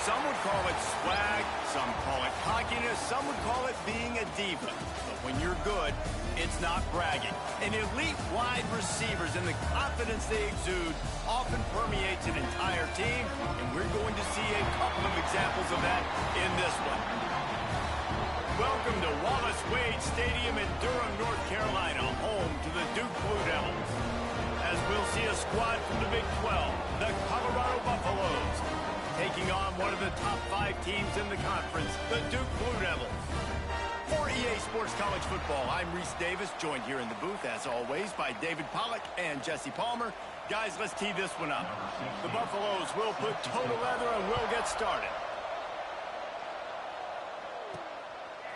Some would call it swag, some call it cockiness, some would call it being a diva. But when you're good, it's not bragging. And elite wide receivers and the confidence they exude often permeates an entire team, and we're going to see a couple of examples of that in this one. Welcome to Wallace Wade Stadium in Durham, North Carolina, home to the Duke Blue Devils. As we'll see a squad from the Big 12, the Colorado Buffaloes, taking on one of the top 5 teams in the conference, the Duke Blue Devils. For EA Sports College Football, I'm Reese Davis, joined here in the booth, as always, by David Pollack and Jesse Palmer. Guys, let's tee this one up. The Buffaloes will put toe to leather and we'll get started.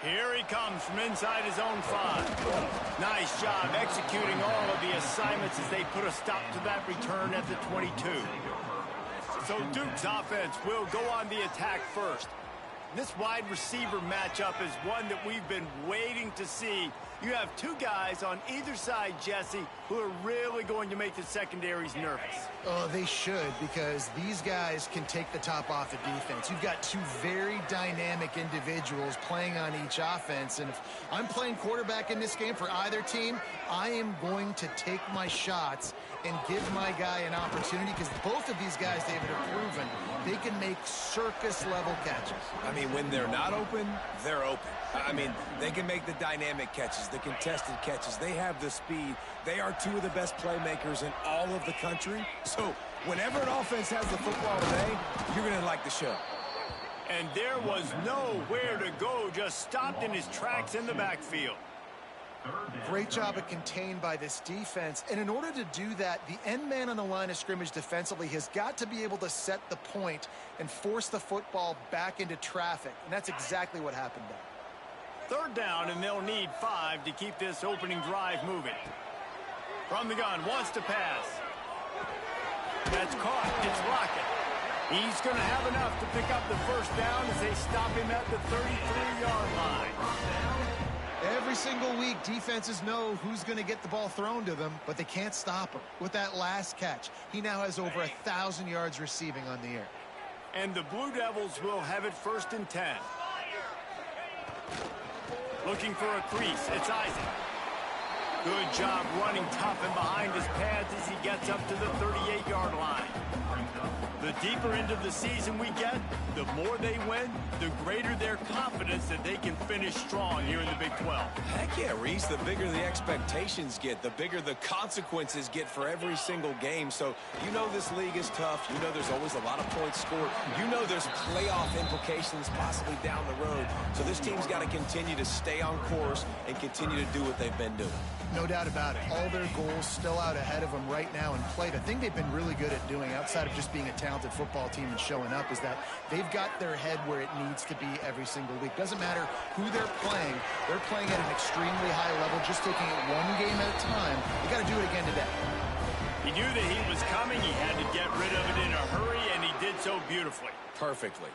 Here he comes from inside his own 5. Nice job executing all of the assignments as they put a stop to that return at the 22. So Duke's offense will go on the attack first. This wide receiver matchup is one that we've been waiting to see. You have 2 guys on either side, Jesse, who are really going to make the secondaries nervous. Oh, they should, because these guys can take the top off the defense. You've got 2 very dynamic individuals playing on each offense, and if I'm playing quarterback in this game for either team, I am going to take my shots and give my guy an opportunity, because both of these guys, David, have proven they can make circus-level catches. I mean, when they're not open, they're open. I mean, they can make the dynamic catches, the contested catches. They have the speed. They are 2 of the best playmakers in all of the country. So whenever an offense has the football today, you're going to like the show. And there was nowhere to go, just stopped in his tracks in the backfield. Great job of contained by this defense. And in order to do that, the end man on the line of scrimmage defensively has got to be able to set the point and force the football back into traffic. And that's exactly what happened there. 3rd down, and they'll need 5 to keep this opening drive moving. From the gun, wants to pass. That's caught. It's Lockett. He's going to have enough to pick up the first down as they stop him at the 33-yard line. Every single week, defenses know who's going to get the ball thrown to them, but they can't stop him. With that last catch, he now has over 1,000 yards receiving on the air. And the Blue Devils will have it 1st and 10. Looking for a crease. It's Isaac. Good job running tough and behind his pads as he gets up to the 38-yard line. The deeper into the season we get, the more they win, the greater their confidence that they can finish strong here in the Big 12. Heck yeah, Reese. The bigger the expectations get, the bigger the consequences get for every single game. So you know this league is tough. You know there's always a lot of points scored. You know there's playoff implications possibly down the road. So this team's got to continue to stay on course and continue to do what they've been doing. No doubt about it. All their goals still out ahead of them right now in play. The thing they've been really good at doing, outside of just being a talented football team and showing up, is that they've got their head where it needs to be every single week. Doesn't matter who they're playing at an extremely high level, just taking it one game at a time. They got to do it again today. He knew the heat was coming. He had to get rid of it in a hurry, and he did so beautifully. Perfectly.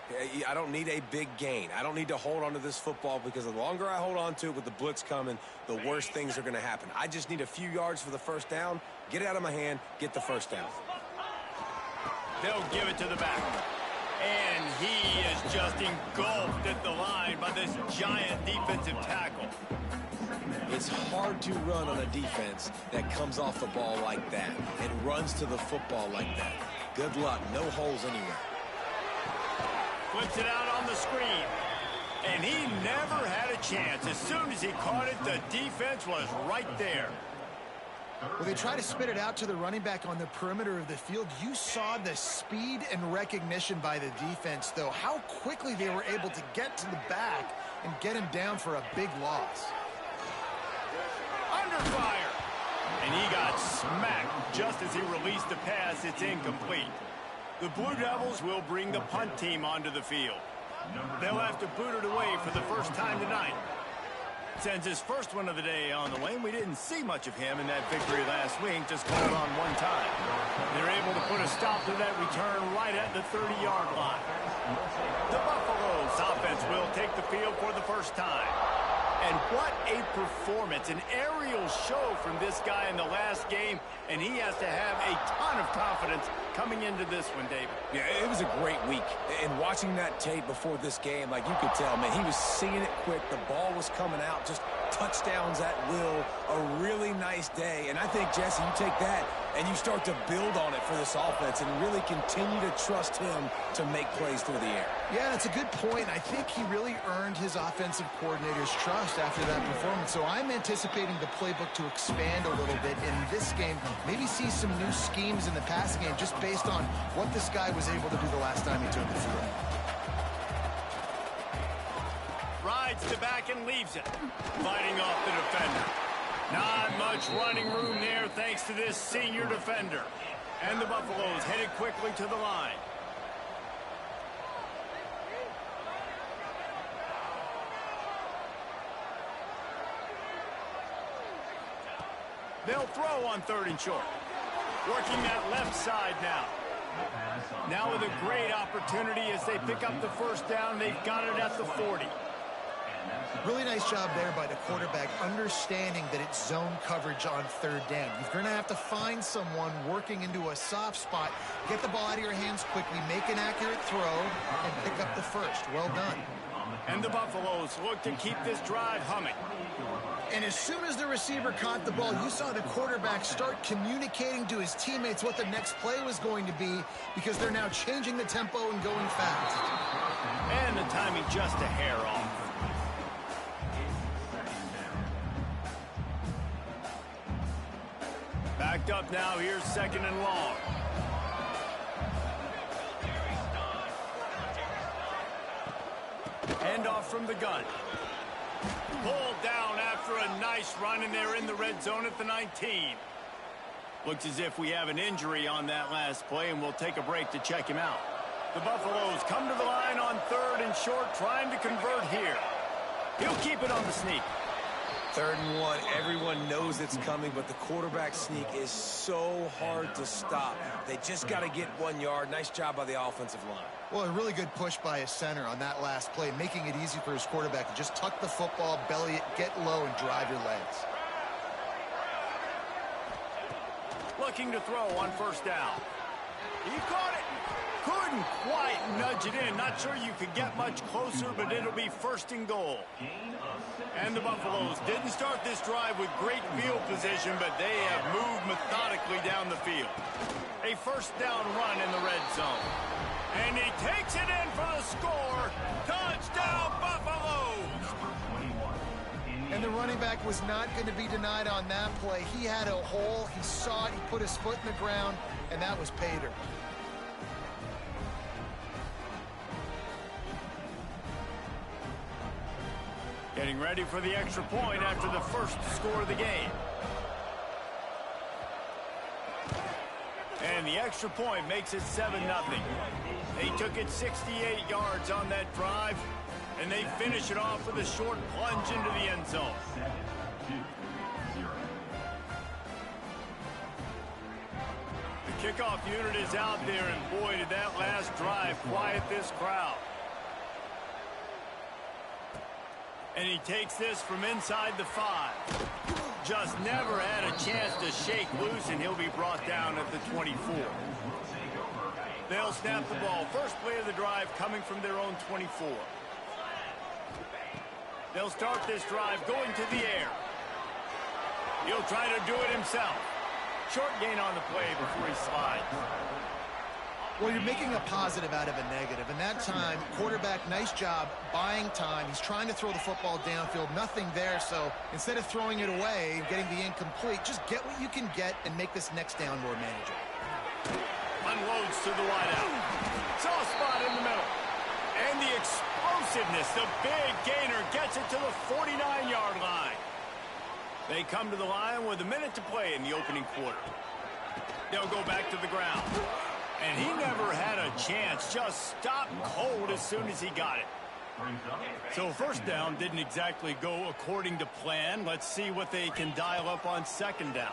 I don't need a big gain. I don't need to hold on to this football, because the longer I hold on to it with the blitz coming, the worse things are going to happen. I just need a few yards for the first down, get it out of my hand, get the first down. They'll give it to the back. And he is just engulfed at the line by this giant defensive tackle. It's hard to run on a defense that comes off the ball like that and runs to the football like that. Good luck. No holes anywhere. Flips it out on the screen. And he never had a chance. As soon as he caught it, the defense was right there. Well, they try to spit it out to the running back on the perimeter of the field. You saw the speed and recognition by the defense, though. How quickly they were able to get to the back and get him down for a big loss. Under fire. And he got smacked just as he released the pass. It's incomplete. The Blue Devils will bring the punt team onto the field. They'll have to boot it away for the first time tonight. Sends his first one of the day on the way. We didn't see much of him in that victory last week, just called on one time. They're able to put a stop to that return right at the 30-yard line. The Buffaloes offense will take the field for the first time. And what a performance, an aerial show from this guy in the last game, and he has to have a ton of confidence coming into this one, David. Yeah, it was a great week. And watching that tape before this game, like you could tell, man, he was seeing it quick. The ball was coming out, just touchdowns at will. A really nice day. And I think, Jesse, you take that and you start to build on it for this offense and really continue to trust him to make plays through the air. Yeah, that's a good point. I think he really earned his offensive coordinator's trust after that performance. So I'm anticipating the playbook to expand a little bit in this game. Maybe see some new schemes in the passing game just based on what this guy was able to do the last time he took the field. Rides to back and leaves it. Fighting off the defender. Not much running room there thanks to this senior defender. And the Buffaloes headed quickly to the line. They'll throw on 3rd and short. Working that left side now. Now with a great opportunity as they pick up the first down. They've got it at the 40. Really nice job there by the quarterback, understanding that it's zone coverage on 3rd down. You're going to have to find someone working into a soft spot, get the ball out of your hands quickly, make an accurate throw, and pick up the first. Well done. And the Buffaloes look to keep this drive humming. And as soon as the receiver caught the ball, you saw the quarterback start communicating to his teammates what the next play was going to be because they're now changing the tempo and going fast. And the timing just a hair off. Backed up now, here's 2nd and long. Handoff from the gun. Pulled down after a nice run, and they're in the red zone at the 19. Looks as if we have an injury on that last play, and we'll take a break to check him out. The Buffaloes come to the line on 3rd and short, trying to convert here. He'll keep it on the sneak. 3rd and 1, everyone knows it's coming, but the quarterback sneak is so hard to stop. They just got to get 1 yard. Nice job by the offensive line. Well, a really good push by his center on that last play, making it easy for his quarterback to just tuck the football, belly it, get low, and drive your legs. Looking to throw on 1st down. He caught it. Couldn't quite nudge it in. Not sure you could get much closer, but it'll be 1st and goal. And the Buffaloes didn't start this drive with great field position, but they have moved methodically down the field. A 1st down run in the red zone. And he takes it in for the score. Touchdown, Buffaloes! And the running back was not going to be denied on that play. He had a hole. He saw it. He put his foot in the ground, and that was pay dirt. Getting ready for the extra point after the first score of the game. And the extra point makes it 7-0. They took it 68 yards on that drive, and they finish it off with a short plunge into the end zone. The kickoff unit is out there, and boy, did that last drive quiet this crowd. And he takes this from inside the 5. Just never had a chance to shake loose, and he'll be brought down at the 24. They'll snap the ball. First play of the drive coming from their own 24. They'll start this drive going to the air. He'll try to do it himself. Short gain on the play before he slides. Well, you're making a positive out of a negative. And that time, quarterback, nice job buying time. He's trying to throw the football downfield. Nothing there. So instead of throwing it away and getting the incomplete, just get what you can get and make this next down more manageable. Unloads to the wideout. Soft spot in the middle. And the explosiveness, the big gainer gets it to the 49-yard line. They come to the line with a minute to play in the opening quarter. They'll go back to the ground. And he never had a chance, just stopped cold as soon as he got it. So 1st down didn't exactly go according to plan. Let's see what they can dial up on 2nd down.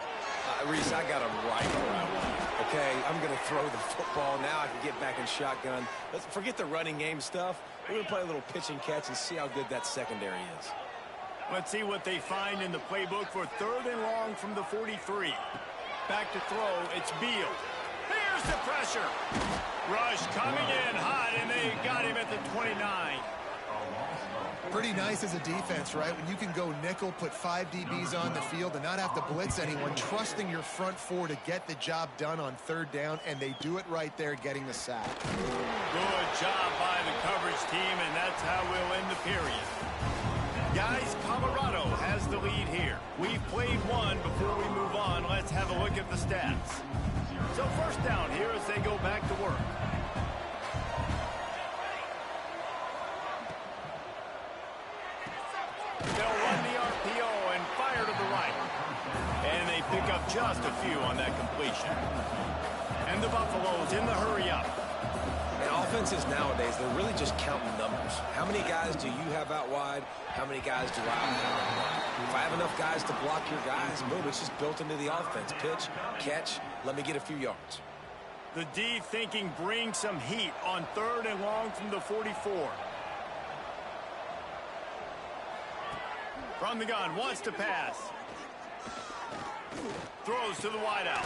Reese, I got him right where I want. Okay, I'm going to throw the football. Now I can get back in shotgun. Let's forget the running game stuff. We're going to play a little pitch and catch and see how good that secondary is. Let's see what they find in the playbook for 3rd and long from the 43. Back to throw, it's Beal. Here's the pressure. Rush coming in hot, and they got him at the 29. Pretty nice as a defense, right? When you can go nickel, put 5 DBs on the field and not have to blitz anyone, trusting your front 4 to get the job done on 3rd down, and they do it right there, getting the sack. Good job by the coverage team, and that's how we'll end the period. Guys, Colorado has the lead here. We've played one. Before we move on, let's have a look at the stats. So 1st down here as they go back to work. They'll run the RPO and fire to the right. And they pick up just a few on that completion. And the Buffaloes in the hurry up. And offenses nowadays, they're really just counting numbers. How many guys do you have out wide? How many guys do I have? If I have enough guys to block your guys, boom, it's just built into the offense. Pitch, catch, let me get a few yards. The D thinking bring some heat on 3rd and long from the 44. From the gun, wants to pass. Throws to the wideout.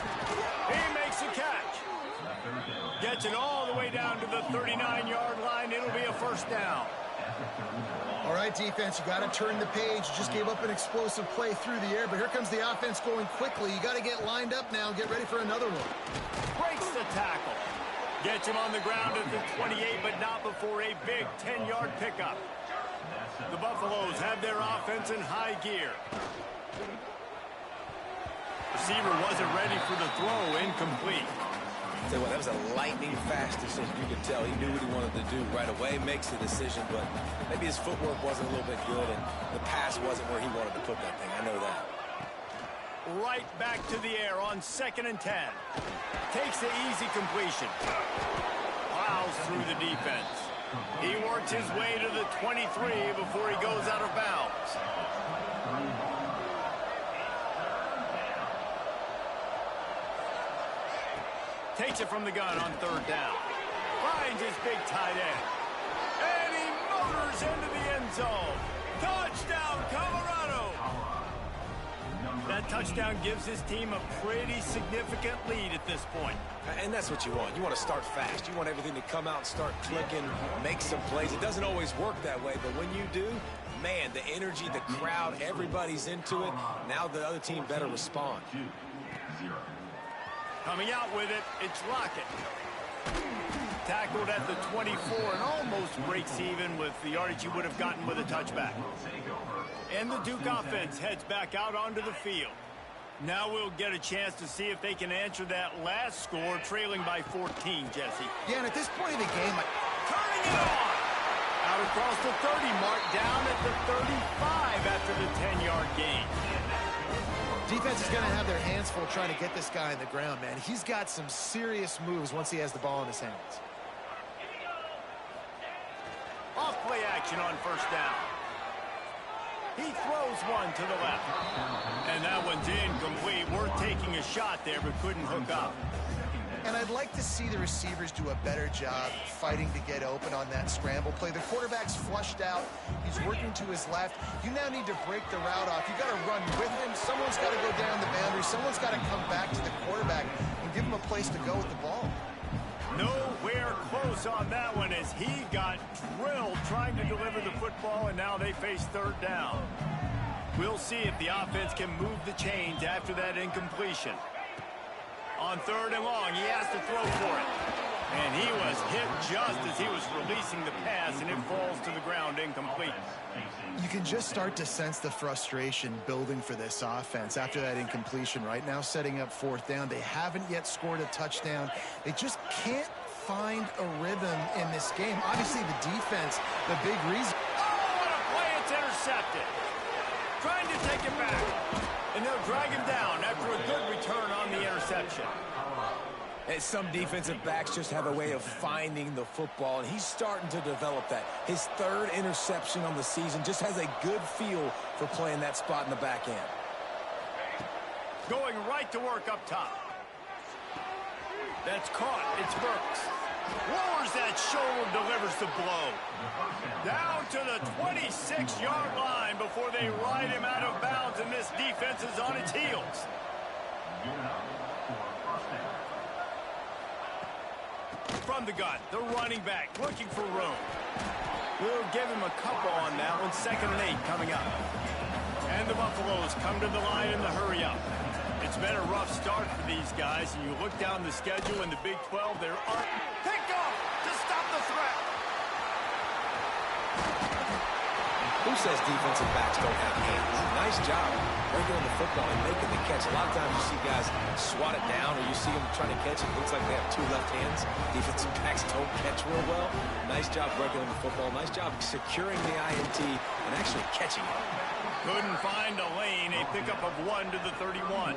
He makes a catch. Gets it all the way down to the 39-yard line. It'll be a 1st down. All right, defense, you got to turn the page. You just gave up an explosive play through the air, but here comes the offense going quickly. You got to get lined up now and get ready for another one. Breaks the tackle. Gets him on the ground at the 28, but not before a big 10-yard pickup. The Buffaloes have their offense in high gear. Receiver wasn't ready for the throw, incomplete. Tell you what, that was a lightning-fast decision. You could tell he knew what he wanted to do right away, makes the decision, but maybe his footwork wasn't a little bit good, and the pass wasn't where he wanted to put that thing. I know that. Right back to the air on 2nd and 10. Takes the easy completion. Plows through the defense. He works his way to the 23 before he goes out of bounds. Takes it from the gun on 3rd down. Finds his big tight end. And he motors into the end zone. Touchdown, Colorado! That touchdown gives his team a pretty significant lead at this point. And that's what you want. You want to start fast. You want everything to come out and start clicking, make some plays. It doesn't always work that way, but when you do, man, the energy, the crowd, everybody's into it. Now the other team better respond. Coming out with it, it's Lockett. Tackled at the 24 and almost breaks even with the yardage you would have gotten with a touchback. And the Duke offense heads back out onto the field. Now we'll get a chance to see if they can answer that last score, trailing by 14, Jesse. Yeah, and at this point in the game, turning it on! Out across the 30 mark, down at the 35 after the 10-yard gain. defense is going to have their hands full trying to get this guy on the ground, man. He's got some serious moves once he has the ball in his hands. Off play action on 1st down. He throws one to the left. And that one's incomplete. We're taking a shot there, but couldn't hook up. And I'd like to see the receivers do a better job fighting to get open on that scramble play. The quarterback's flushed out. He's working to his left. You now need to break the route off. You got to run with him. Someone's got to go down the boundary. Someone's got to come back to the quarterback and give him a place to go with the ball. Nowhere close on that one as he got drilled trying to deliver the football, and now they face 3rd down. We'll see if the offense can move the chains after that incompletion. On 3rd and long, he has to throw for it. And he was hit just as he was releasing the pass, and it falls to the ground incomplete. You can just start to sense the frustration building for this offense after that incompletion. Right now, setting up 4th down. They haven't yet scored a touchdown. They just can't find a rhythm in this game. Obviously, the defense, the big reason. Oh, what a play. It's intercepted. Trying to take it back. And they'll drag him down after a good return on the interception. And some defensive backs just have a way of finding the football, and he's starting to develop that. His 3rd interception on the season, just has a good feel for playing that spot in the back end. Going right to work up top. That's caught. It's Burks. Lowers that shoulder, delivers the blow. Down to the 26-yard line before they ride him out of bounds, and this defense is on its heels. From the gun, the running back looking for room. We'll give him a couple on that one. 2nd and 8 coming up. And the Buffaloes come to the line in the hurry up. It's been a rough start for these guys, and you look down the schedule in the Big 12, there are picked off to stop the threat. Who says defensive backs don't have hands? Nice job breaking the football and making the catch. A lot of times you see guys swat it down, or you see them trying to catch it. It looks like they have 2 left hands. Defensive backs don't catch real well. Nice job breaking the football. Nice job securing the INT and actually catching it. Couldn't find a lane. A pickup of 1 to the 31.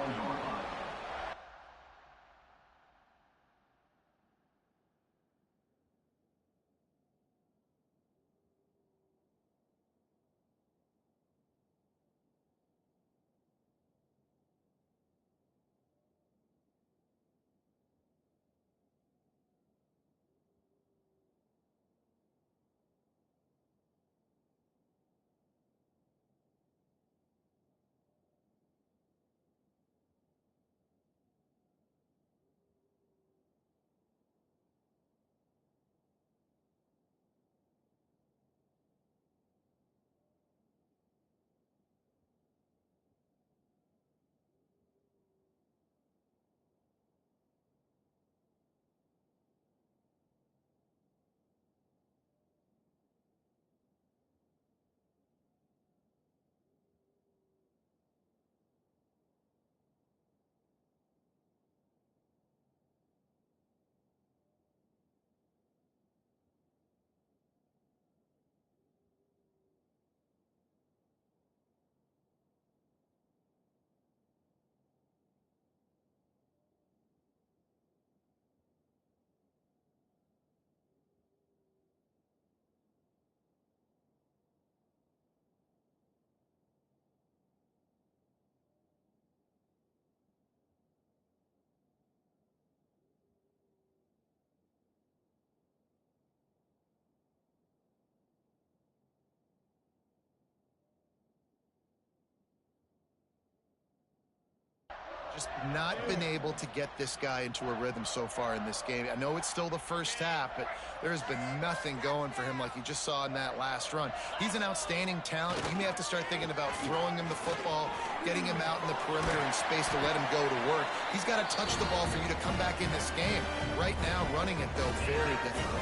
Just not been able to get this guy into a rhythm so far in this game. I know it's still the first half, but there's been nothing going for him like you just saw in that last run. He's an outstanding talent. You may have to start thinking about throwing him the football, getting him out in the perimeter in space to let him go to work. He's got to touch the ball for you to come back in this game. Right now, running it, though, very difficult.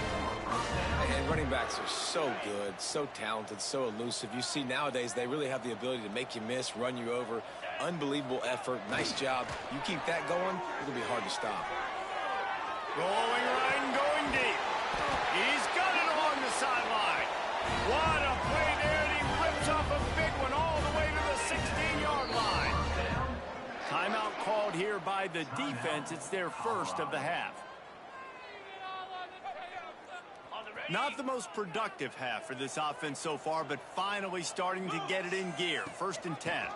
And running backs are so good, so talented, so elusive. You see nowadays they really have the ability to make you miss, run you over. Unbelievable effort. Nice job. You keep that going, it'll be hard to stop. Going right and going deep. He's got it along the sideline. What a play there, and he rips off a big one all the way to the 16-yard line. Timeout called here by the defense. It's their first of the half. Not the most productive half for this offense so far, but finally starting to get it in gear. 1st and 10.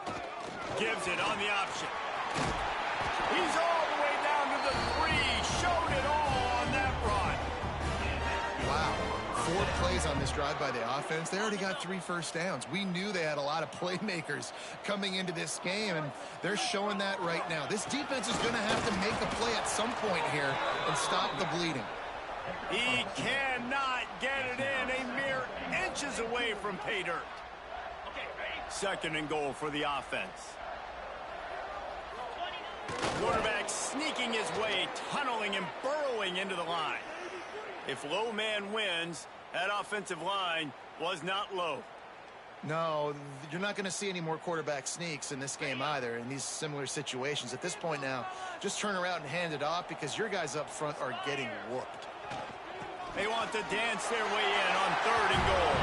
Gives it on the option. He's all the way down to the 3. Showed it all on that run. Wow. 4 plays on this drive by the offense. They already got 3 first downs. We knew they had a lot of playmakers coming into this game, and they're showing that right now. This defense is going to have to make a play at some point here and stop the bleeding. He cannot get it in. A mere inches away from pay dirt. 2nd and goal for the offense. Quarterback sneaking his way, tunneling and burrowing into the line. If low man wins, that offensive line was not low. No, you're not going to see any more quarterback sneaks in this game either in these similar situations. At this point now, just turn around and hand it off because your guys up front are getting whooped. They want to dance their way in on 3rd and goal.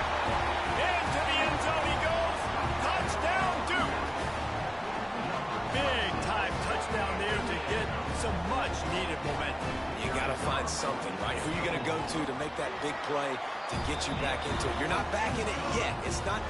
Into the end zone he goes. Touchdown, Duke. Big time touchdown there to get some much needed momentum. You got to find something, right? Who are you going to go to make that big play to get you back into it? You're not back in it yet. It's not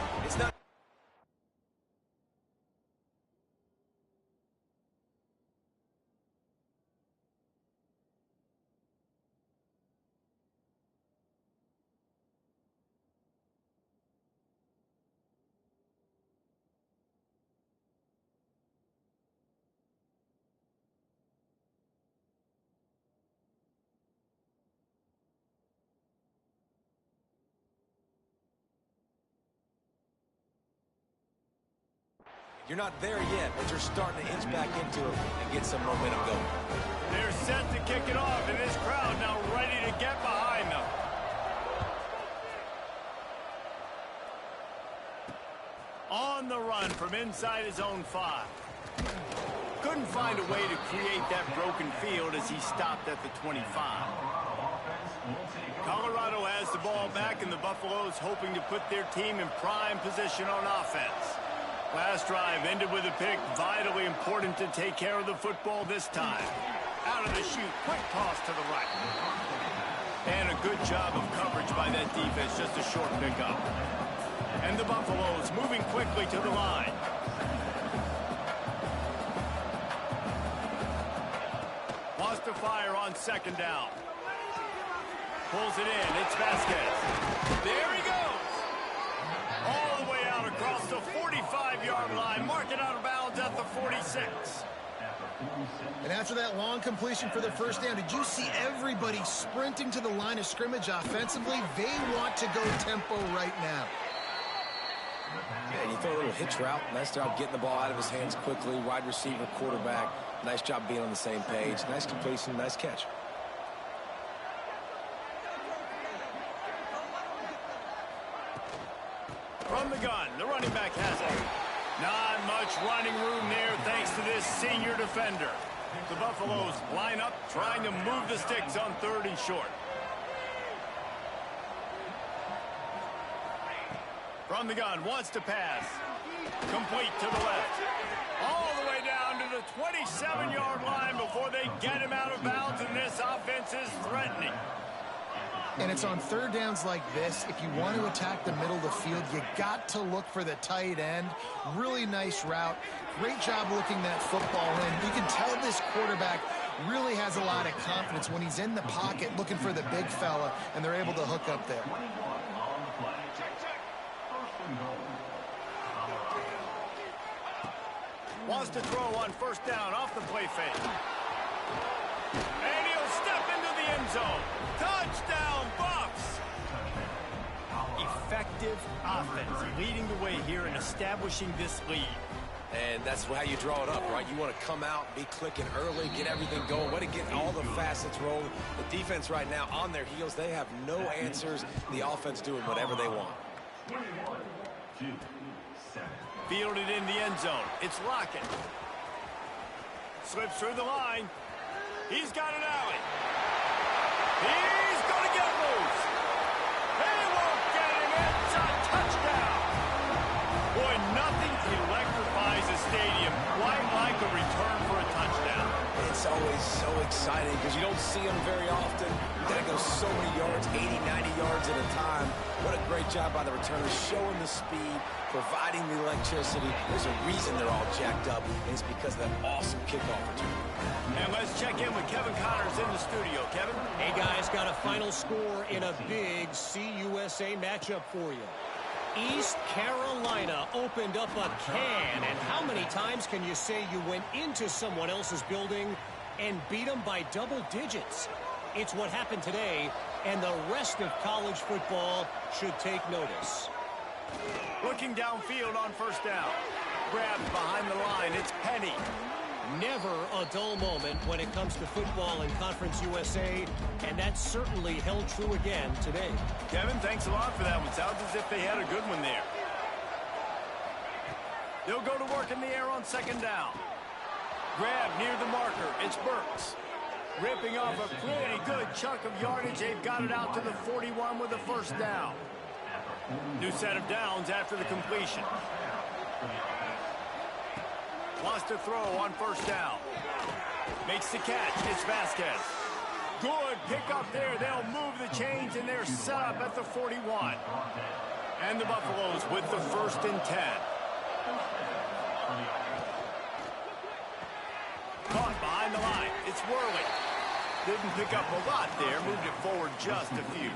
You're not there yet, but you're starting to inch back into it and get some momentum going. They're set to kick it off, and this crowd now ready to get behind them. On the run from inside his own 5. Couldn't find a way to create that broken field as he stopped at the 25. Colorado has the ball back, and the Buffaloes hoping to put their team in prime position on offense. Last drive ended with a pick. Vitally important to take care of the football this time. Out of the chute, quick toss to the right. And a good job of coverage by that defense, just a short pickup. And the Buffaloes moving quickly to the line. Wants to fire on second down. Pulls it in. It's Vasquez. There he goes. All the way out across the 45-yard line. Marking out of bounds at the 46. And after that long completion for the first down, did you see everybody sprinting to the line of scrimmage offensively? They want to go tempo right now. Yeah, you throw a little hitch route. Nice job getting the ball out of his hands quickly. Wide receiver, quarterback. Nice job being on the same page. Nice completion, nice catch. From the gun, the running back has it. Not much running room there thanks to this senior defender. The Buffaloes line up, trying to move the sticks on 3rd and short. From the gun, wants to pass. Complete to the left. All the way down to the 27-yard line before they get him out of bounds, and this offense is threatening. And it's on 3rd downs like this. If you want to attack the middle of the field, you got to look for the tight end. Really nice route. Great job looking that football in. You can tell this quarterback really has a lot of confidence when he's in the pocket looking for the big fella, and they're able to hook up there. Wants to throw on 1st down off the play fake. And he'll step into the end zone. Touchdown, Buffs! Effective offense leading the way here and establishing this lead. And that's how you draw it up, right? You want to come out, be clicking early, get everything going, want to get all the facets rolling. The defense right now on their heels, they have no answers. The offense doing whatever they want. Fielded in the end zone. It's Lockett. Slips through the line. He's got an alley. He's going to get loose. They won't get him. It's a touchdown. Boy, nothing electrifies a stadium quite like a return for a touchdown. It's always so exciting because you don't see them very often. You got to go so many yards, 80, 90 yards at a time. What a great job by the returners, showing the speed, providing the electricity. There's a reason they're all jacked up, and it's because of that awesome kickoff return. And let's check in with Kevin Connors in the studio. Kevin? Hey, guys, got a final score in a big CUSA matchup for you. East Carolina opened up a can, and how many times can you say you went into someone else's building and beat them by double digits? It's what happened today, and the rest of college football should take notice. Looking downfield on 1st down. Grabbed behind the line. It's Penny. Never a dull moment when it comes to football in Conference USA, and that certainly held true again today. Kevin, thanks a lot for that one. Sounds as if they had a good one there. They'll go to work in the air on 2nd down. Grab near the marker. It's Burks. Ripping off a pretty good chunk of yardage. They've got it out to the 41 with a 1st down. New set of downs after the completion. Wants to throw on 1st down. Makes the catch. It's Vasquez. Good pickup there. They'll move the chains, and they're set up at the 41. And the Buffaloes with the 1st and 10. Caught behind the line. It's Worley. Didn't pick up a lot there. Moved it forward just a few.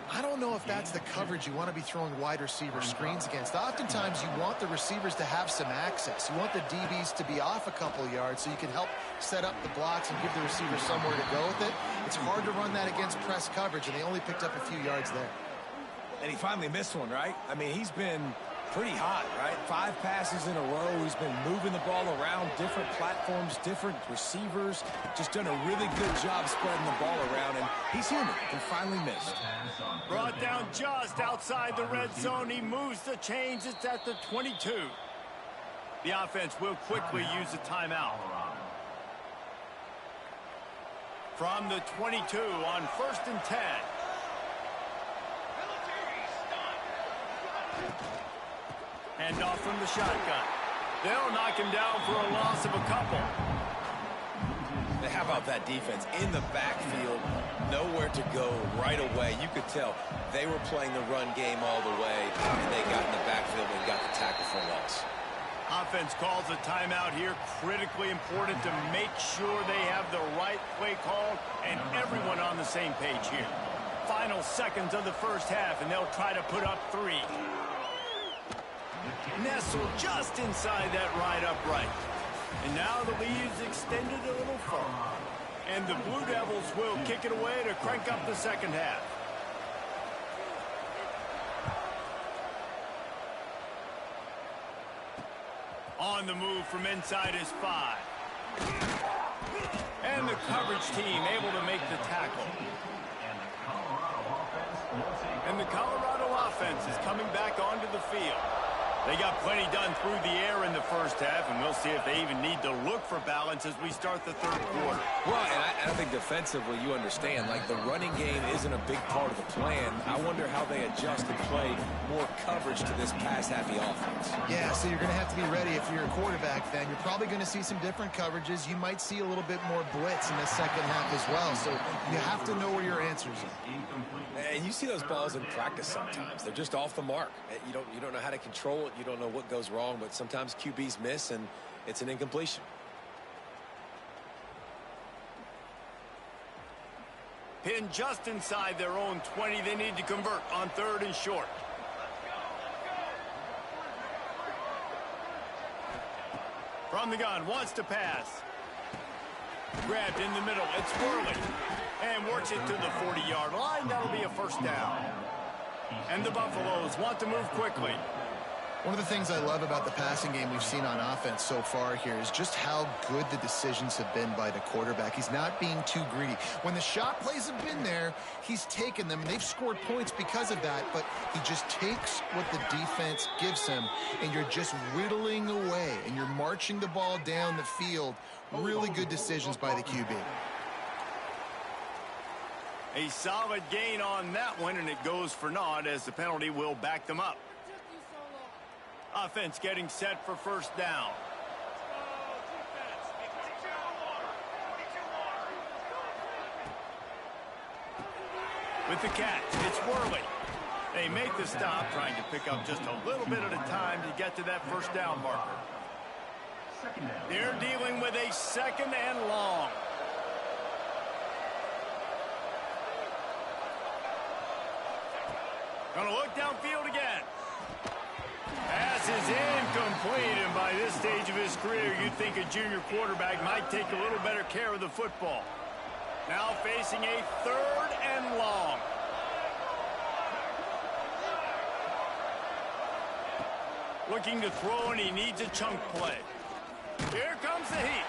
I don't know if that's the coverage you want to be throwing wide receiver screens against. Oftentimes, you want the receivers to have some access. You want the DBs to be off a couple of yards so you can help set up the blocks and give the receiver somewhere to go with it. It's hard to run that against press coverage, and they only picked up a few yards there. And he finally missed one, right? I mean, he's been Pretty hot, right? 5 passes in a row. He's been moving the ball around, different platforms, different receivers. Just done a really good job spreading the ball around, and he's human. He finally missed. Brought down just outside the red zone. He moves the chains. It's at the 22. The offense will quickly use a timeout. From the 22 on 1st and 10. Hand off from the shotgun. They'll knock him down for a loss of a couple. How about that defense in the backfield? Nowhere to go right away. You could tell they were playing the run game all the way, and they got in the backfield and got the tackle for a loss. Offense calls a timeout here. Critically important to make sure they have the right play call and everyone on the same page here. Final seconds of the first half, and they'll try to put up 3. Nestled just inside that right upright. And now the lead's extended a little further. And the Blue Devils will kick it away to crank up the second half. On the move from inside is 5. And the coverage team able to make the tackle. And the Colorado offense is coming back onto the field. They got plenty done through the air in the first half, and we'll see if they even need to look for balance as we start the third quarter. Well, and I think defensively, you understand, like the running game isn't a big part of the plan. I wonder how they adjust and play more coverage to this pass-happy offense. Yeah, so you're going to have to be ready if you're a quarterback then. You're probably going to see some different coverages. You might see a little bit more blitz in the second half as well, so you have to know where your answers are. And you see those balls in practice sometimes. They're just off the mark. You don't know how to control it. You don't know what goes wrong, but sometimes QBs miss, and it's an incompletion. Pinned just inside their own 20. They need to convert on 3rd and short. From the gun, wants to pass. Grabbed in the middle. It's Worley. And works it to the 40-yard line. That'll be a first down. And the Buffaloes want to move quickly. One of the things I love about the passing game we've seen on offense so far here is just how good the decisions have been by the quarterback. He's not being too greedy. When the shot plays have been there, he's taken them, and they've scored points because of that, but he just takes what the defense gives him, and you're just whittling away, and you're marching the ball down the field. Really good decisions by the QB. A solid gain on that one, and it goes for naught as the penalty will back them up. Offense getting set for first down. With the catch, it's Worley. They make the stop, trying to pick up just a little bit at a time to get to that first down marker. They're dealing with a 2nd and long. Gonna look downfield again. Pass is incomplete, and by this stage of his career, you'd think a junior quarterback might take a little better care of the football. Now facing a 3rd and long. Looking to throw, and he needs a chunk play. Here comes the heat.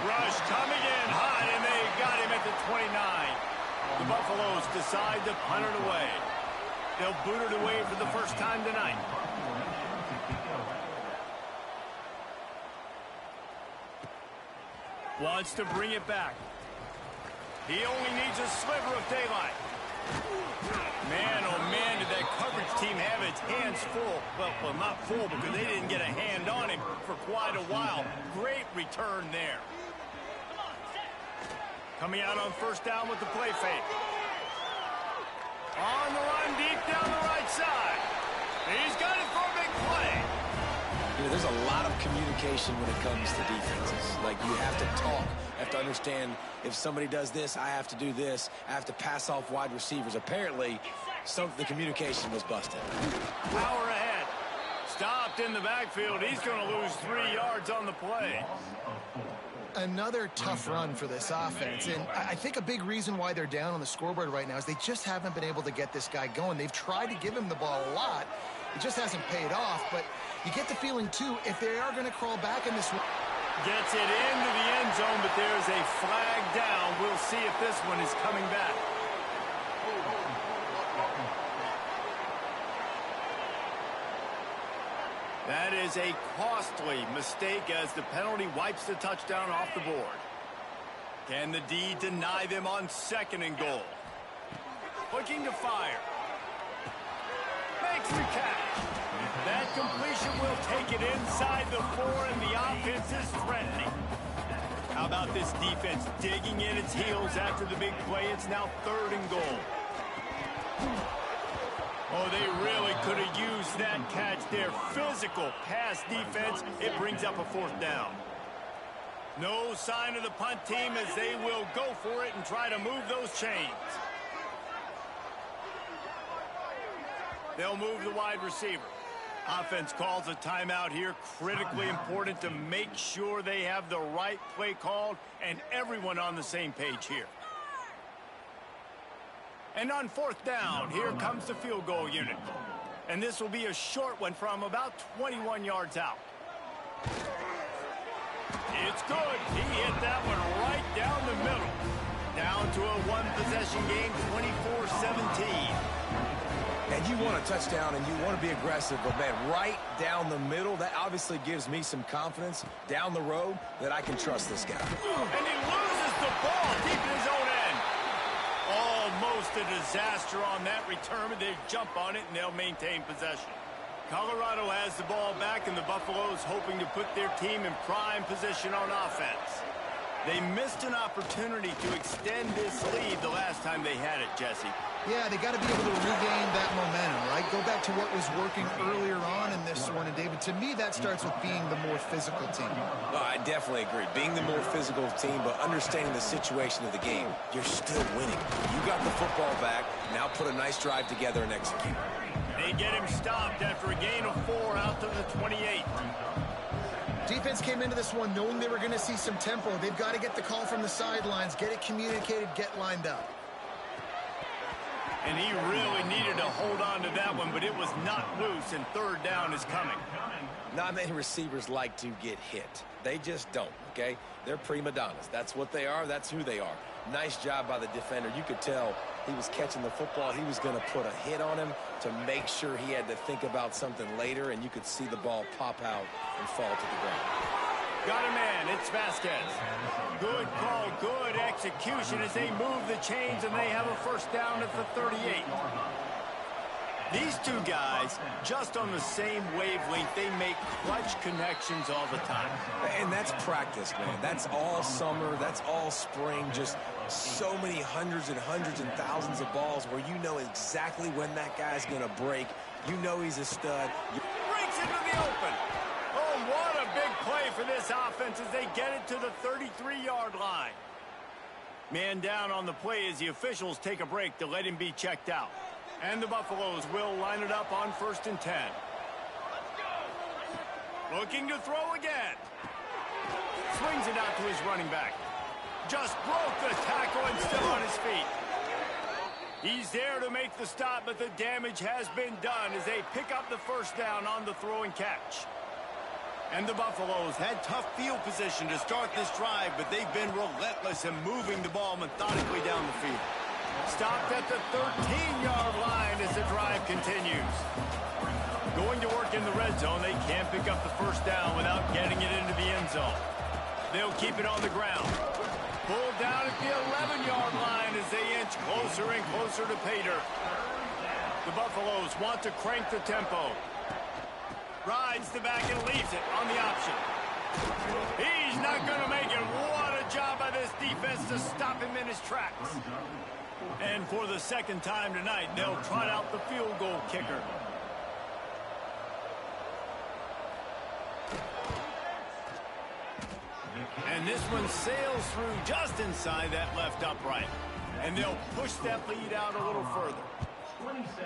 Rush coming in hot, and they got him at the 29. The Buffaloes decide to punt it away. They'll boot it away for the first time tonight. Wants to bring it back. He only needs a sliver of daylight. Man, oh man, did that coverage team have its hands full. Well, not full because they didn't get a hand on him for quite a while. Great return there. Coming out on first down with the play fake. On the run deep down the right side. He's got it for a big play. You know, there's a lot of communication when it comes to defenses. Like, you have to talk. You have to understand if somebody does this, I have to do this. I have to pass off wide receivers. Apparently, the communication was busted. Power ahead. Stopped in the backfield. He's going to lose 3 yards on the play. Another tough run for this offense, and I think a big reason why they're down on the scoreboard right now is they just haven't been able to get this guy going. They've tried to give him the ball a lot, It just hasn't paid off, but you get the feeling, too, if they are going to crawl back in this one. Gets it into the end zone, but there's a flag down. We'll see if this one is coming back. That is a costly mistake as the penalty wipes the touchdown off the board. Can the D deny them on 2nd and goal? Looking to fire. Makes the catch. That completion will take it inside the 4, and the offense is threatening. How about this defense digging in its heels after the big play? It's now 3rd and goal. Oh, they really could have used that catch there. Physical pass defense. It brings up a 4th down. No sign of the punt team as they will go for it and try to move those chains. They'll move the wide receiver. Offense calls a timeout here. Critically important to make sure they have the right play called and everyone on the same page here. And on 4th down, here comes the field goal unit. And this will be a short one from about 21 yards out. It's good. He hit that one right down the middle. Down to a 1-possession game, 24-17. And you want a touchdown and you want to be aggressive, but man, right down the middle, that obviously gives me some confidence down the road that I can trust this guy. And he loses the ball deep in his own end. Almost a disaster on that return, but they jump on it and they'll maintain possession. Colorado has the ball back, and the Buffaloes hoping to put their team in prime position on offense. They missed an opportunity to extend this lead the last time they had it, Jesse. Yeah, they got to be able to regain that momentum, right? Go back to what was working earlier on in this one. And, David, to me, that starts with being the more physical team. Well, I definitely agree. Being the more physical team, but understanding the situation of the game, you're still winning. You got the football back. Now put a nice drive together and execute. They get him stopped after a gain of 4 out to the 28. Defense came into this one knowing they were going to see some tempo. They've got to get the call from the sidelines, get it communicated, get lined up. And he really needed to hold on to that one, but it was not loose, and 3rd down is coming. Not many receivers like to get hit. They just don't, okay? They're prima donnas. That's what they are. That's who they are. Nice job by the defender. You could tell he was catching the football. He was going to put a hit on him to make sure he had to think about something later, and you could see the ball pop out and fall to the ground. Got a man. It's Vasquez. Good call, good execution as they move the chains, and they have a 1st down at the 38. These two guys, just on the same wavelength, they make clutch connections all the time. And that's practice, man. That's all summer. That's all spring. Just so many hundreds and thousands of balls where you know exactly when that guy's going to break. You know he's a stud. Breaks into the open. Oh, what a big play for this offense as they get it to the 33-yard line. Man down on the play as the officials take a break to let him be checked out. And the Buffaloes will line it up on 1st and 10. Looking to throw again. Swings it out to his running back. Just broke the tackle and still on his feet. He's there to make the stop, but the damage has been done as they pick up the 1st down on the throw and catch. And the Buffaloes had tough field position to start this drive, but they've been relentless in moving the ball methodically down the field. Stopped at the 13-yard line as the drive continues. Going to work in the red zone, they can't pick up the 1st down without getting it into the end zone. They'll keep it on the ground. Pulled down at the 11-yard line as they inch closer and closer to pay dirt. The Buffaloes want to crank the tempo. Rides the back and leaves it on the option. He's not going to make it. What a job by this defense to stop him in his tracks. And for the 2nd time tonight, they'll trot out the field goal kicker. And this one sails through just inside that left upright. And they'll push that lead out a little further.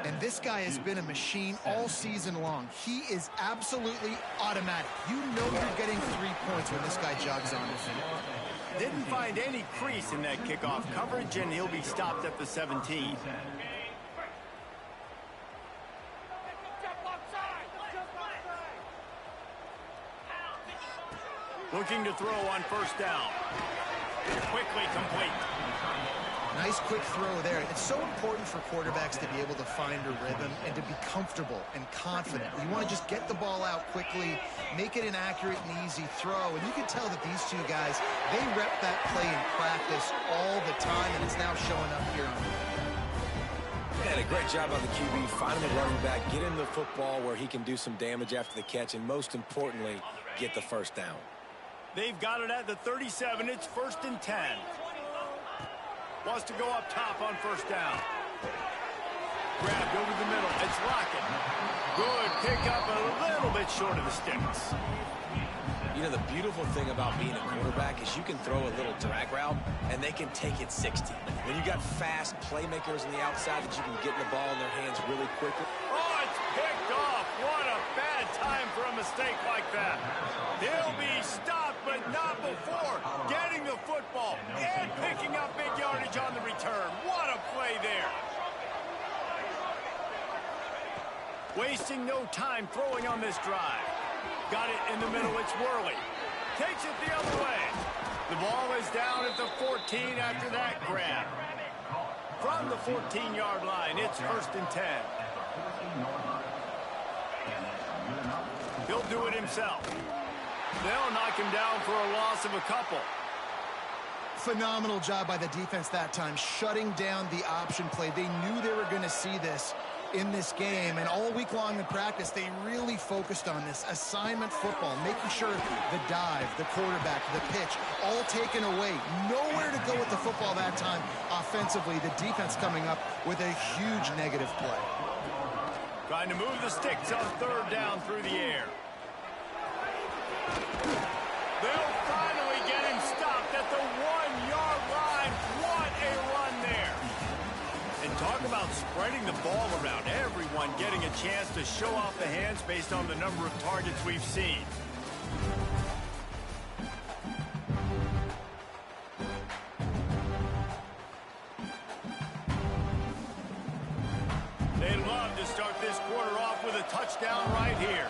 And this guy has been a machine all season long. He is absolutely automatic. You know you're getting 3 points when this guy jogs on it. Didn't find any crease in that kickoff coverage, and he'll be stopped at the 17. Looking to throw on first down. Quickly complete. Nice quick throw there. It's so important for quarterbacks to be able to find a rhythm and to be comfortable and confident. You want to just get the ball out quickly, make it an accurate and easy throw. And you can tell that these two guys, they rep that play in practice all the time, and it's now showing up here. And a great job by the QB, finding the running back, getting the football where he can do some damage after the catch, and most importantly, get the first down. They've got it at the 37. It's 1st and 10. Wants to go up top on first down. Grabbed over the middle. It's Lockett. Good pick up, a little bit short of the sticks. You know, the beautiful thing about being a quarterback is you can throw a little drag route, and they can take it 60. When you got fast playmakers on the outside that you can get the ball in their hands really quickly. Oh, it's picked off. What a bad time for a mistake like that. He'll be stopped, but not before getting the football and picking up big yardage on the return. What a play there. Wasting no time throwing on this drive. Got it in the middle. It's Worley. Takes it the other way. The ball is down at the 14 after that grab. From the 14-yard line, it's 1st and 10. He'll do it himself. They'll knock him down for a loss of a couple. Phenomenal job by the defense that time, shutting down the option play. They knew they were going to see this in this game, and all week long in practice, they really focused on this assignment football, making sure the dive, the quarterback, the pitch, all taken away. Nowhere to go with the football that time offensively. The defense coming up with a huge negative play. Trying to move the sticks on third down through the air. They'll finally get him stopped at the 1-yard line. What a run there. And talk about spreading the ball around. Everyone getting a chance to show off the hands based on the number of targets we've seen. They'd love to start this quarter off with a touchdown right here.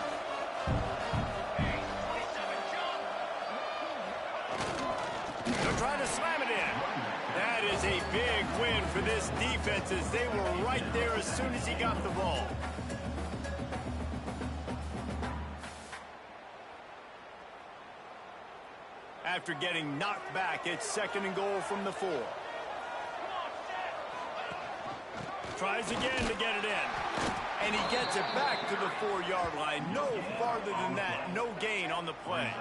They're trying to slam it in. That is a big win for this defense as they were right there as soon as he got the ball. After getting knocked back, it's 2nd and goal from the 4. Tries again to get it in. And he gets it back to the 4-yard line. No farther than that. No gain on the play.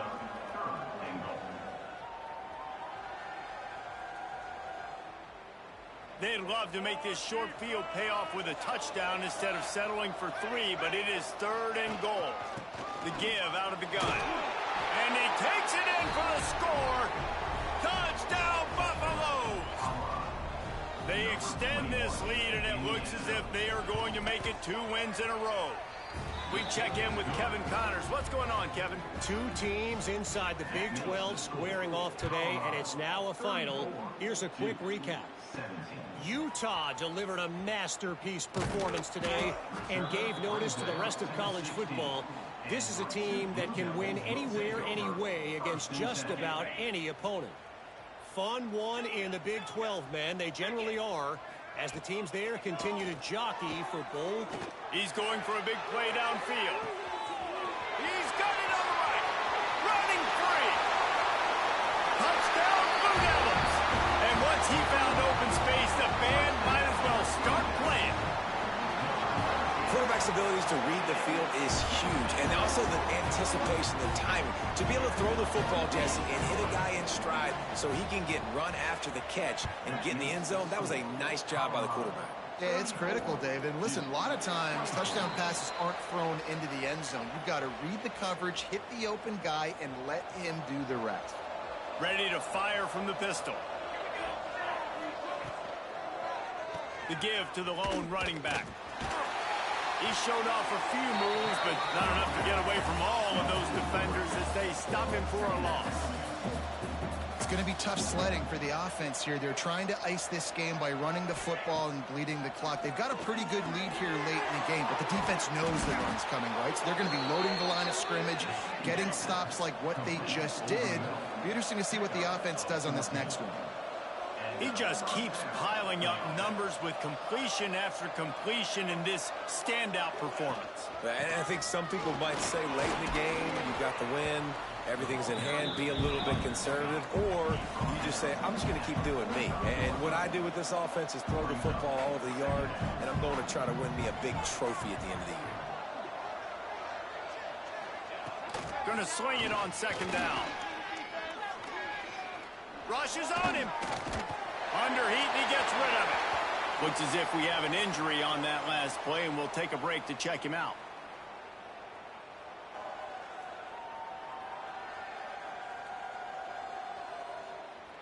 They'd love to make this short field pay off with a touchdown instead of settling for 3, but it is 3rd and goal. The give out of the gun. And he takes it in for the score. Touchdown, Buffaloes! They extend this lead, and it looks as if they are going to make it 2 wins in a row. We check in with Kevin Connors. What's going on, Kevin? 2 teams inside the Big 12 squaring off today, and it's now a final. Here's a quick recap. Utah delivered a masterpiece performance today and gave notice to the rest of college football. This is a team that can win anywhere, anyway against just about any opponent. Fun one in the Big 12, man. They generally are, as the teams there continue to jockey for bowl. He's going for a big play downfield. He's got it on the right. Running free. Touchdown, Blue Devils. And once he found open space, the band might as well start playing. Quarterback's abilities to read the field is huge, and also the anticipation, the timing. To be able to throw the football, Jesse, and hit a guy in stride so he can get run after the catch and get in the end zone, that was a nice job by the quarterback. Yeah, it's critical, David. And listen, a lot of times touchdown passes aren't thrown into the end zone. You've got to read the coverage, hit the open guy, and let him do the rest. Ready to fire from the pistol. The give to the lone running back. He showed off a few moves, but not enough to get away from all of those defenders as they stop him for a loss. going to be tough sledding for the offense here. They're trying to ice this game by running the football and bleeding the clock. They've got a pretty good lead here late in the game, but the defense knows the run's coming, right? So they're going to be loading the line of scrimmage, getting stops like what they just did. It'll be interesting to see what the offense does on this next one. He just keeps piling up numbers with completion after completion in this standout performance. And I think some people might say late in the game, you got the win, everything's in hand, be a little bit conservative, or you just say, I'm just going to keep doing me. And what I do with this offense is throw the football all over the yard, and I'm going to try to win me a big trophy at the end of the year. Going to swing it on second down. Rushes on him. Under heat, and he gets rid of it. Looks as if we have an injury on that last play, and we'll take a break to check him out.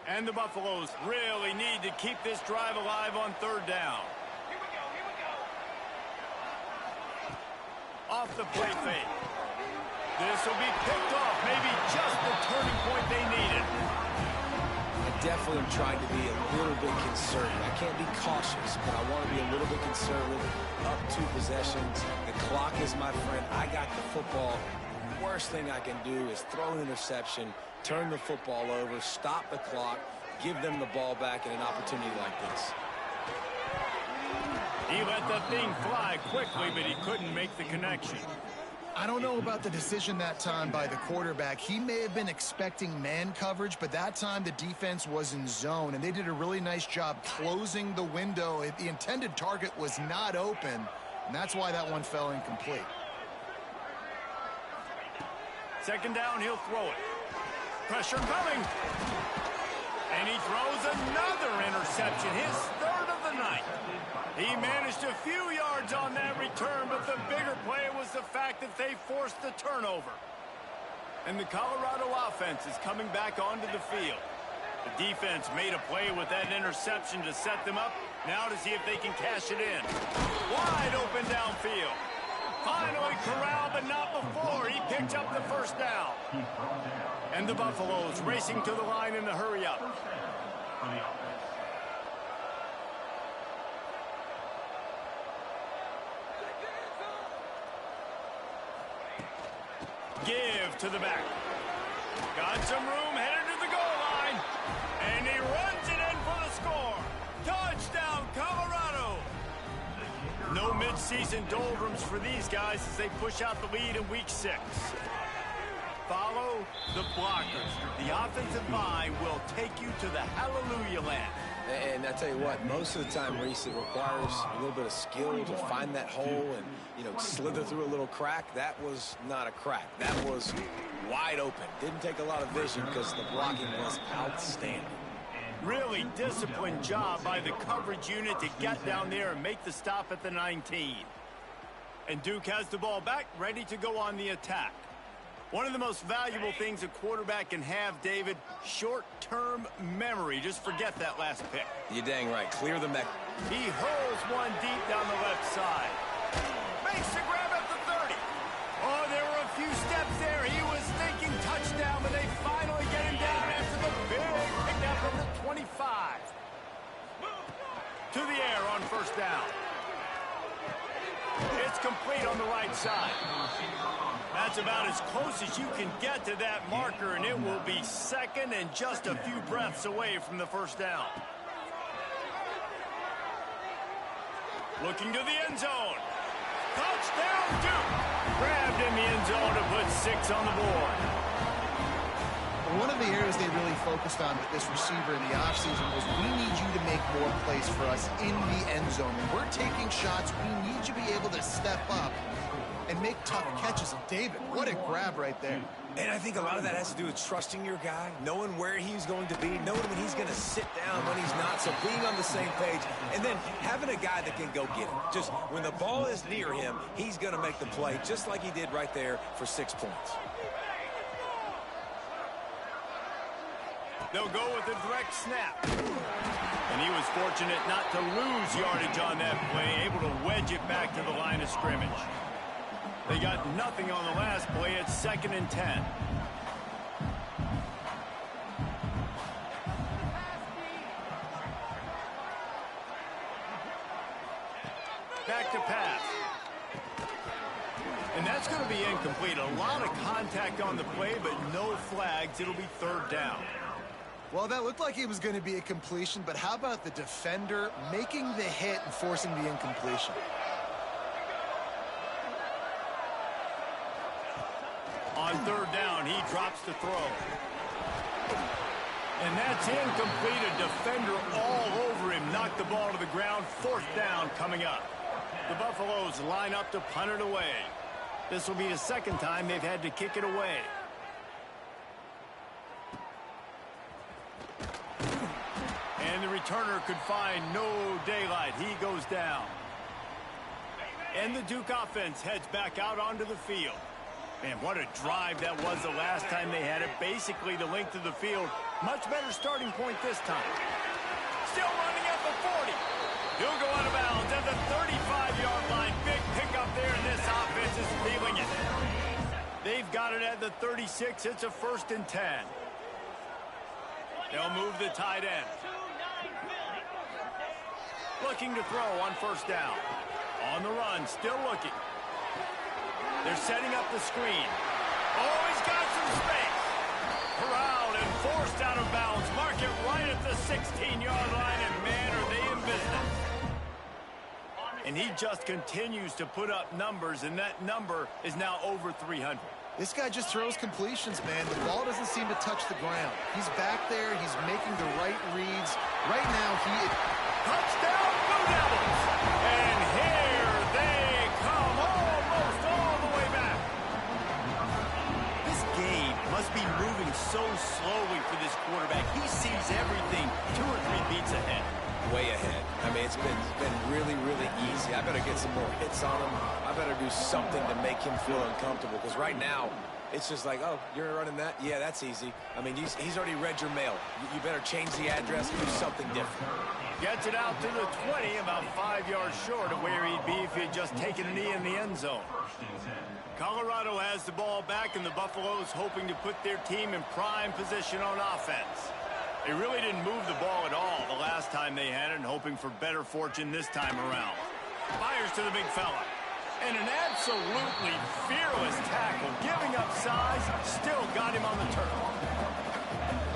And the Buffaloes really need to keep this drive alive on third down. Here we go. Off the play fake. This will be picked off. Maybe just the turning point they needed. Definitely am trying to be a little bit conservative. I can't be cautious, but I want to be a little bit conservative. Up 2 possessions. The clock is my friend. I got the football. Worst thing I can do is throw an interception, turn the football over, stop the clock, give them the ball back in an opportunity like this. He let the thing fly quickly, but he couldn't make the connection. I don't know about the decision that time by the quarterback. He may have been expecting man coverage, but that time the defense was in zone, and they did a really nice job closing the window. The intended target was not open, and that's why that one fell incomplete. Second down, he'll throw it. Pressure coming. And he throws another interception, his third of the night. He managed a few yards on that return, but the bigger play was the fact that they forced the turnover. And the Colorado offense is coming back onto the field. The defense made a play with that interception to set them up. Now to see if they can cash it in. Wide open downfield. Finally corralled, but not before. He picked up the first down. And the Buffaloes racing to the line in the hurry-up. Give to the back. Got some room, headed to the goal line. And he runs it in for the score. Touchdown, Colorado. No midseason doldrums for these guys as they push out the lead in week 6. Follow the blockers. The offensive line will take you to the hallelujah land. And I tell you what, most of the time, Reese, it requires a little bit of skill to find that hole and, slither through a little crack. That was not a crack. That was wide open. Didn't take a lot of vision because the blocking was outstanding. Really disciplined job by the coverage unit to get down there and make the stop at the 19. And Duke has the ball back, ready to go on the attack. One of the most valuable things a quarterback can have, David, short-term memory. Just forget that last pick. You're dang right. Clear the neck. He hurls one deep down the left side. Makes the grab at the 30. Oh, there were a few steps there. He was thinking touchdown, but they finally get him down after the big pickup from the 25. To the air on first down. It's complete on the right side. That's about as close as you can get to that marker, and it will be second and just a few breaths away from the first down. Looking to the end zone. Touchdown, Duke. Grabbed in the end zone to put 6 on the board. One of the areas they really focused on with this receiver in the offseason was we need you to make more plays for us in the end zone. When we're taking shots, we need you to be able to step up and make tough catches. And David, what a grab right there. And I think a lot of that has to do with trusting your guy, knowing where he's going to be, knowing when he's going to sit down, when he's not, so being on the same page, and then having a guy that can go get him. Just when the ball is near him, he's going to make the play, just like he did right there for 6 points. They'll go with a direct snap. And he was fortunate not to lose yardage on that play, able to wedge it back to the line of scrimmage. They got nothing on the last play. It's 2nd and 10. That's going to be incomplete. A lot of contact on the play, but no flags. It'll be third down. Well, that looked like it was going to be a completion, but how about the defender making the hit and forcing the incompletion? On third down, he drops the throw. And that's incomplete. A defender all over him. Knocked the ball to the ground. Fourth down coming up. The Buffaloes line up to punt it away. This will be the second time they've had to kick it away. And the returner could find no daylight. He goes down. And the Duke offense heads back out onto the field. Man, what a drive that was the last time they had it. Basically the length of the field. Much better starting point this time. Still running at the 40. He'll go out of bounds at the 35-yard line. Big pickup there, and this offense is feeling it. They've got it at the 36. It's a 1st and 10. They'll move the tight end. Looking to throw on 1st down. On the run, still looking. They're setting up the screen. Oh, he's got some space. Corralled and forced out of bounds. Mark it right at the 16-yard line, and man, are they in business. And he just continues to put up numbers, and that number is now over 300. This guy just throws completions, man. The ball doesn't seem to touch the ground. He's back there. He's making the right reads. Right now, he is... Touchdown, Blue Devils! And here they come, almost all the way back. This game must be moving so slowly for this quarterback. He sees everything 2 or 3 beats ahead. Way ahead. I mean, it's been really, really easy. I better get some more hits on him. I better do something to make him feel uncomfortable, because right now, it's just like, oh, you're running that? Yeah, that's easy. I mean, he's already read your mail. You better change the address and do something different. Gets it out to the 20, about 5 yards short of where he'd be if he had just taken a knee in the end zone. Colorado has the ball back, and the Buffaloes hoping to put their team in prime position on offense. They really didn't move the ball at all the last time they had it, and hoping for better fortune this time around. Fires to the big fella. And an absolutely fearless tackle. Giving up size, still got him on the turf.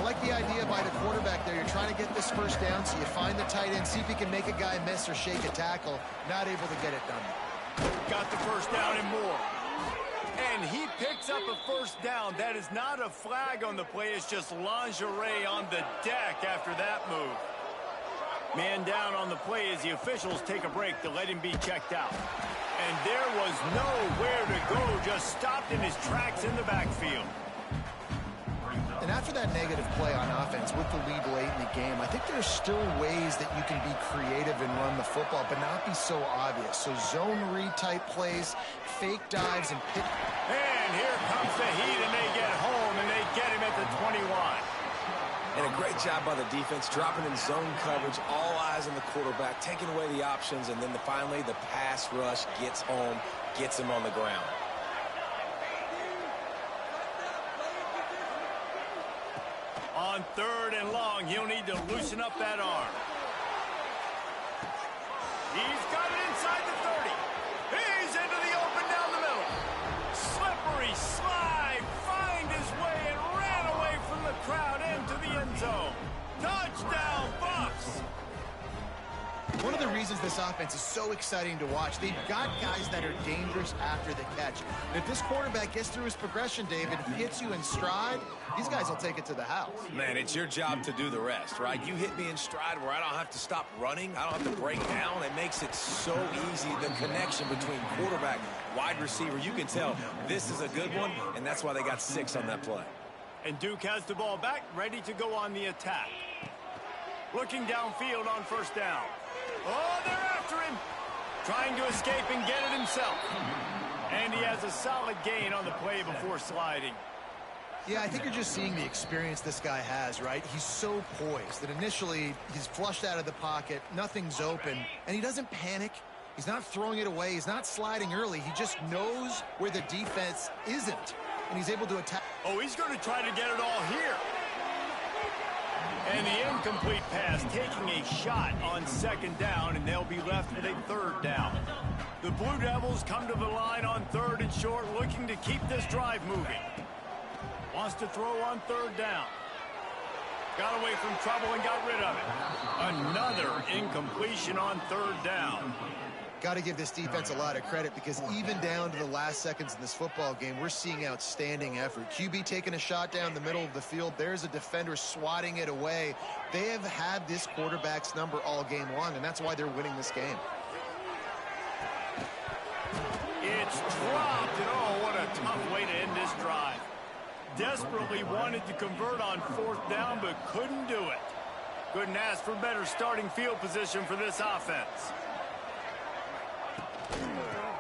I like the idea by the quarterback there. You're trying to get this 1st down, so you find the tight end, see if he can make a guy miss or shake a tackle. Not able to get it done. Got the 1st down and more. And he picks up a 1st down. That is not a flag on the play. It's just lingerie on the deck after that move. Man down on the play as the officials take a break to let him be checked out. And there was nowhere to go. Just stopped in his tracks in the backfield. And after that negative play on offense with the lead late in the game, I think there's still ways that you can be creative and run the football, but not be so obvious. So zone read type plays, fake dives, and pick. And here comes the heat, and they get home, and they get him at the 21. And a great job by the defense, dropping in zone coverage, all eyes on the quarterback, taking away the options, and then finally the pass rush gets home, gets him on the ground. On 3rd and long, he'll need to loosen up that arm. He's got it inside the 30. He's into the open down the middle. Slippery slide, find his way and ran away from the crowd into the end zone. Touchdown, Buffs! One of the reasons this offense is so exciting to watch, they've got guys that are dangerous after the catch. And if this quarterback gets through his progression, David, hits you in stride, these guys will take it to the house. Man, it's your job to do the rest, right? You hit me in stride where I don't have to stop running. I don't have to break down. It makes it so easy, the connection between quarterback, wide receiver. You can tell this is a good one, and that's why they got 6 on that play. And Duke has the ball back, ready to go on the attack. Looking downfield on 1st down. Oh, they're after him. Trying to escape and get it himself. And he has a solid gain on the play before sliding. Yeah, I think you're just seeing the experience this guy has, right? He's so poised that initially he's flushed out of the pocket, nothing's open, and he doesn't panic. He's not throwing it away. He's not sliding early. He just knows where the defense isn't, and he's able to attack. Oh, he's going to try to get it all here. And the incomplete pass taking a shot on 2nd down, and they'll be left with a 3rd down. The Blue Devils come to the line on 3rd and short, looking to keep this drive moving. Wants to throw on 3rd down. Got away from trouble and got rid of it. Another incompletion on 3rd down. Got to give this defense a lot of credit because even down to the last seconds in this football game, we're seeing outstanding effort. QB taking a shot down the middle of the field. There's a defender swatting it away. They have had this quarterback's number all game long, and that's why they're winning this game. It's dropped, and oh, what a tough way to end this drive. Desperately wanted to convert on 4th down, but couldn't do it. Couldn't ask for better starting field position for this offense.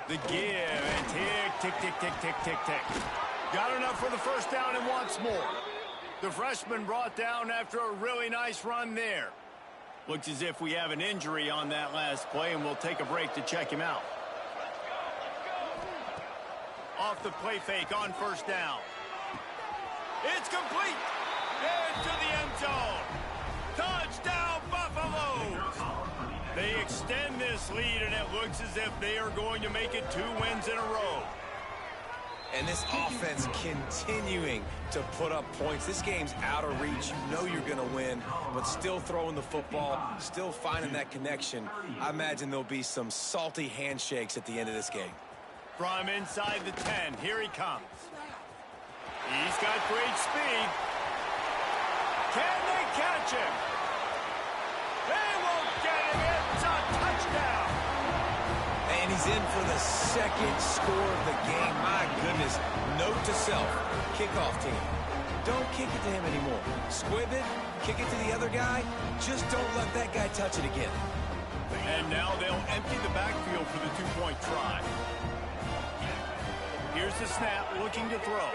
The give, and tick, tick, tick, tick, tick, tick, tick. Got enough for the 1st down and wants more. The freshman brought down after a really nice run there. Looks as if we have an injury on that last play, and we'll take a break to check him out. Off the play fake on 1st down. It's complete. Into the end zone. Touchdown, Buffaloes. They extend this lead, and it looks as if they are going to make it 2 wins in a row. And this offense continuing to put up points. This game's out of reach. You know you're going to win, but still throwing the football, still finding that connection. I imagine there'll be some salty handshakes at the end of this game. From inside the 10, here he comes. He's got great speed. Can they catch him? They won't get him. It's a touchdown. And he's in for the 2nd score of the game. My goodness. Note to self, kickoff team. Don't kick it to him anymore. Squib it, kick it to the other guy. Just don't let that guy touch it again. And now they'll empty the backfield for the 2-point try. Here's the snap, looking to throw.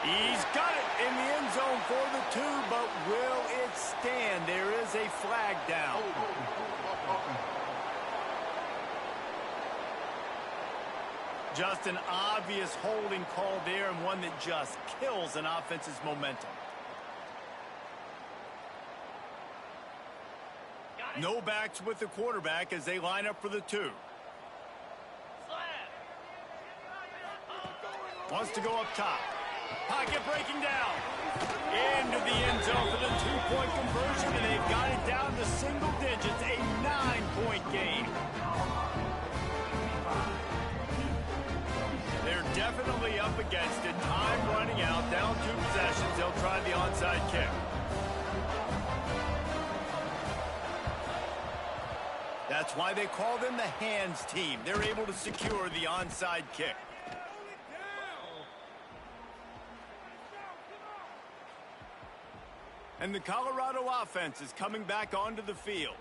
He's got it in the end zone for the 2, but will it stand? There is a flag down. Just an obvious holding call there, and one that just kills an offense's momentum. No backs with the quarterback as they line up for the 2. Wants to go up top. Pocket breaking down. Into the end zone for the 2-point conversion, and they've got it down to single digits, a 9-point game. They're definitely up against it. Time running out, down 2 possessions. They'll try the onside kick. That's why they call them the hands team. They're able to secure the onside kick. And the Colorado offense is coming back onto the field.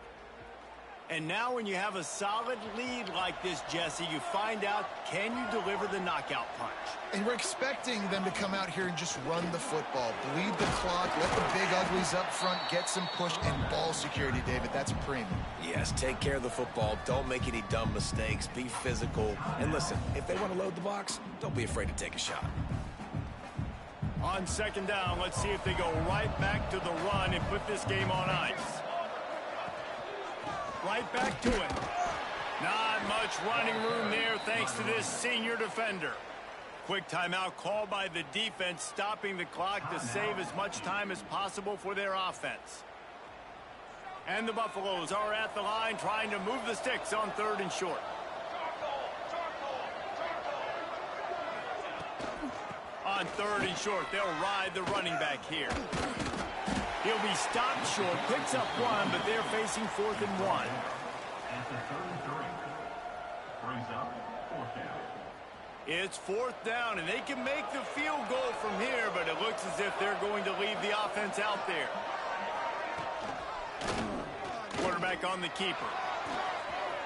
And now when you have a solid lead like this, Jesse, you find out, can you deliver the knockout punch? And we're expecting them to come out here and just run the football, bleed the clock, let the big uglies up front get some push and ball security, David. That's a premium. Yes, take care of the football. Don't make any dumb mistakes. Be physical. And listen, if they want to load the box, don't be afraid to take a shot. On 2nd down, let's see if they go right back to the run and put this game on ice. Right back to it. Not much running room there thanks to this senior defender. Quick timeout called by the defense, stopping the clock to save as much time as possible for their offense. And the Buffaloes are at the line trying to move the sticks on 3rd and short. On 3rd and short, they'll ride the running back here. He'll be stopped short, picks up 1, but they're facing 4th and 1. It's 4th down, and they can make the field goal from here, but it looks as if they're going to leave the offense out there. Quarterback on the keeper.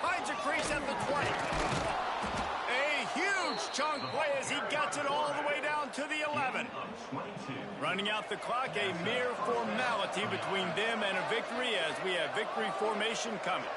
Finds a crease at the 20. A huge chunk play as he gets it all the way down to the 11. Running out the clock, a mere formality between them and a victory as we have victory formation coming.